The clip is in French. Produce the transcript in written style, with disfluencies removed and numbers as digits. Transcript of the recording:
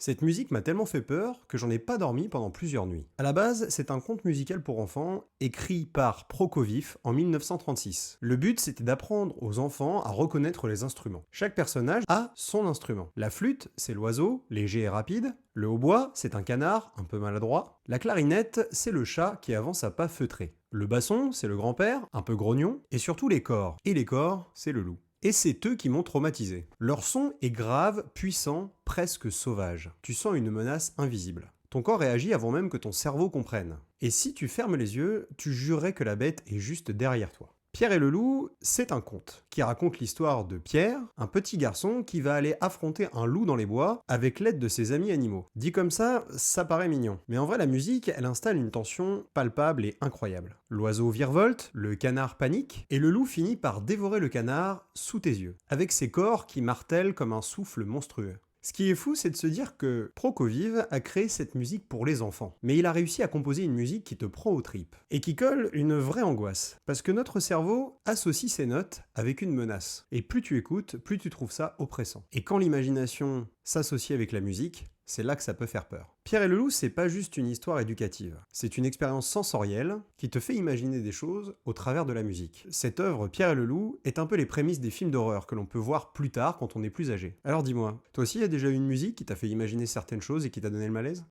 Cette musique m'a tellement fait peur que j'en ai pas dormi pendant plusieurs nuits. À la base, c'est un conte musical pour enfants écrit par Prokofiev en 1936. Le but, c'était d'apprendre aux enfants à reconnaître les instruments. Chaque personnage a son instrument. La flûte, c'est l'oiseau, léger et rapide. Le hautbois, c'est un canard, un peu maladroit. La clarinette, c'est le chat qui avance à pas feutrés. Le basson, c'est le grand-père, un peu grognon. Et surtout les corps. Et les corps, c'est le loup. Et c'est eux qui m'ont traumatisé. Leur son est grave, puissant, presque sauvage. Tu sens une menace invisible. Ton corps réagit avant même que ton cerveau comprenne. Et si tu fermes les yeux, tu jurerais que la bête est juste derrière toi. Pierre et le loup, c'est un conte qui raconte l'histoire de Pierre, un petit garçon qui va aller affronter un loup dans les bois avec l'aide de ses amis animaux. Dit comme ça paraît mignon. Mais en vrai, la musique, elle installe une tension palpable et incroyable. L'oiseau virevolte, le canard panique, et le loup finit par dévorer le canard sous tes yeux, avec ses corps qui martèlent comme un souffle monstrueux. Ce qui est fou, c'est de se dire que Prokofiev a créé cette musique pour les enfants. Mais il a réussi à composer une musique qui te prend aux tripes. Et qui colle une vraie angoisse. Parce que notre cerveau associe ces notes avec une menace. Et plus tu écoutes, plus tu trouves ça oppressant. Et quand l'imagination s'associe avec la musique, c'est là que ça peut faire peur. Pierre et le loup, c'est pas juste une histoire éducative. C'est une expérience sensorielle qui te fait imaginer des choses au travers de la musique. Cette œuvre, Pierre et le loup, est un peu les prémices des films d'horreur que l'on peut voir plus tard quand on est plus âgé. Alors dis-moi, toi aussi il y a déjà eu une musique qui t'a fait imaginer certaines choses et qui t'a donné le malaise ?